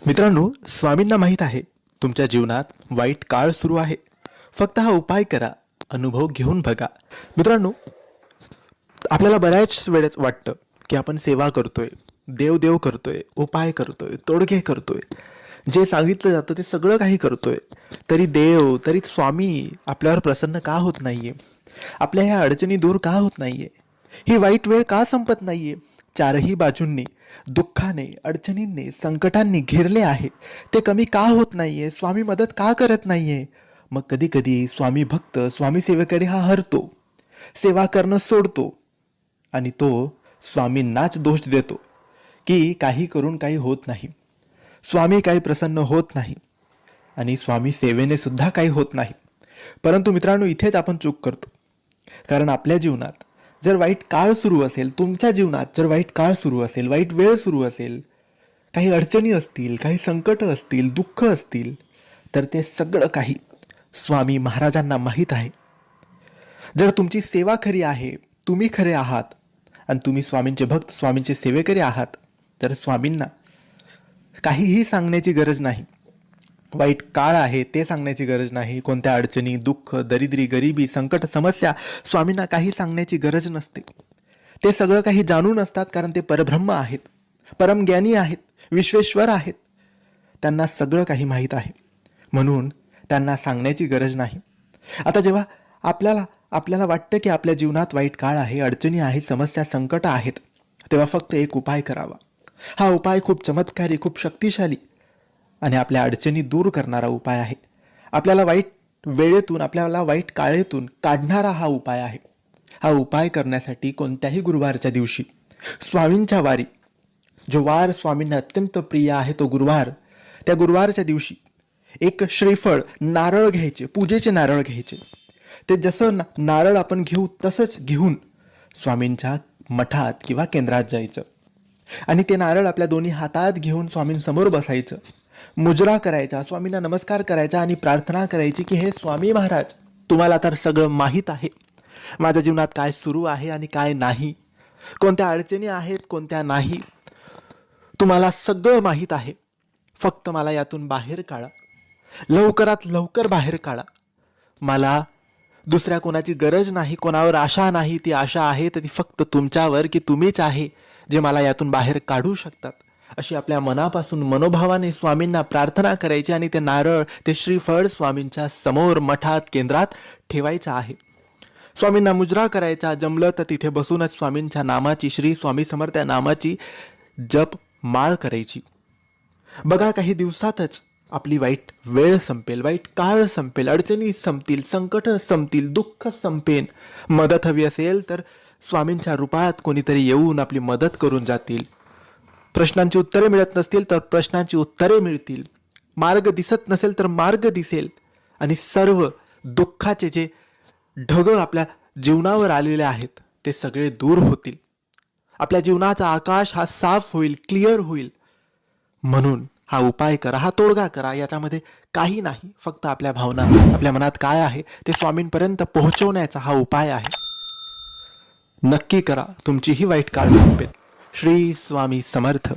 मित्रांनो, स्वामींना माहीत आहे तुमच्या जीवनात वाईट काळ सुरू आहे. फक्त हा उपाय करा, अनुभव घेऊन बघा. मित्रांनो, आपल्याला बऱ्याच वेळेस वाटतं की आपण सेवा करतोय, देव देव करतोय, उपाय करतोय, तोडगे करतोय, जे सांगितलं जातं ते सगळं काही करतोय, तरी देव, तरी स्वामी आपल्यावर प्रसन्न का होत नाहीये? आपल्या ह्या अडचणी दूर का होत नाहीये? ही वाईट वेळ का संपत नाहीये? चारही बाजूंनी दुःखाने, अडचणींनी, संकटांनी घेरले आहे, ते कमी का होत नाहीये? स्वामी मदत का करत नाहीये? मग कधी कधी स्वामी भक्त स्वामी सेवेकडे हा हरतो, सेवा करणं सोडतो आणि तो स्वामींनाच दोष देतो की काही करून काही होत नाही, स्वामी काही प्रसन्न होत नाही आणि स्वामी सेवेने सुद्धा काही होत नाही. परंतु मित्रांनो, इथेच आपण चूक करतो. कारण आपल्या जीवनात जर वाईट काळ सुरू असेल, तुमच्या जीवनात जर वाईट काळ सुरू असेल, वाईट वेळ सुरू असेल, काही अडचणी असतील, काही संकट असतील, दुःख असतील, तर ते सगळं काही स्वामी महाराजांना माहीत आहे. जर तुमची सेवा खरी आहे, तुम्ही खरे आहात आणि तुम्ही स्वामींचे भक्त, स्वामींचे सेवेकरी आहात, तर स्वामींना काहीही सांगण्याची गरज नाही. वाईट काळ आहे ते सांगण्याची गरज नाही. कोणत्या अडचणी, दुःख, दरिद्री, गरिबी, संकट, समस्या स्वामींना काही सांगण्याची गरज नसते. ते सगळं काही जाणून असतात, कारण ते परब्रह्म आहेत, परमज्ञानी आहेत, विश्वेश्वर आहेत. त्यांना सगळं काही माहीत आहे, म्हणून त्यांना सांगण्याची गरज नाही. आता जेव्हा आपल्याला वाटतं की आपल्या जीवनात वाईट काळ आहे, अडचणी आहेत, समस्या, संकट आहेत, तेव्हा फक्त एक उपाय करावा. हा उपाय खूप चमत्कारी, खूप शक्तिशाली आणि आपल्या अडचणी दूर करणारा उपाय आहे. आपल्याला वाईट वेळेतून, आपल्याला वाईट काळेतून काढणारा हा उपाय आहे. हा उपाय करण्यासाठी कोणत्याही गुरुवारच्या दिवशी, स्वामींच्या वारी, जो वार स्वामींना अत्यंत प्रिय आहे तो गुरुवार, त्या गुरुवारच्या दिवशी एक श्रीफळ, नारळ घ्यायचे, पूजेचे नारळ घ्यायचे. ते जसं नारळ आपण घेऊ तसंच घेऊन स्वामींच्या मठात किंवा केंद्रात जायचं आणि ते नारळ आपल्या दोन्ही हातात घेऊन स्वामींसमोर बसायचं, मुजरा करायचा, स्वामींना नमस्कार करायचा आणि प्रार्थना करायची की हे स्वामी महाराज, तुम्हाला तर सगळं माहीत आहे, माझ्या जीवनात काय सुरू आहे आणि काय नाही, कोणत्या अडचणी आहेत, कोणत्या नाही, तुम्हाला सगळं माहीत आहे. फक्त मला यातून बाहेर काढा, लवकरात लवकर बाहेर काढा. मला दुसऱ्या कोणाची गरज नाही, कोणावर आशा नाही. ती आशा आहे ती फक्त तुमच्यावर, की तुम्हीच आहे जे मला यातून बाहेर काढू शकतात. अशी आपल्या मनापासून, मनोभावाने स्वामींना प्रार्थना करायची आणि ते नारळ, ते श्रीफळ स्वामींच्या समोर, मठात, केंद्रात ठेवायचं आहे. स्वामींना मुजरा करायचा, जमलं तर तिथे बसूनच स्वामींच्या नामाची, श्री स्वामी समर्थ नामाची जप माळ करायची. बघा, काही दिवसातच आपली वाईट वेळ संपेल, वाईट काळ संपेल, अडचणी संपतील, संकट संपतील, दुःख संपेल. मदत हवी असेल तर स्वामींच्या रूपात कोणीतरी येऊन आपली मदत करून जातील. प्रश्नांची उत्तरे मिळत नसतील तर प्रश्नांची उत्तरे मिळतील. मार्ग दिसत नसेल तर मार्ग दिसेल आणि सर्व दुःखाचे जे ढग आपल्या जीवनावर आलेले आहेत ते सगळे दूर होतील. आपल्या जीवनाचा आकाश हा साफ होईल, क्लिअर होईल. म्हणून हा उपाय करा, हा तोडगा करा. याच्यामध्ये काही नाही, फक्त आपल्या भावना, आपल्या मनात काय आहे ते स्वामींपर्यंत पोहोचवण्याचा हा उपाय आहे. नक्की करा, तुमचीही वाईट काळ संपेल. श्री स्वामी समर्थ.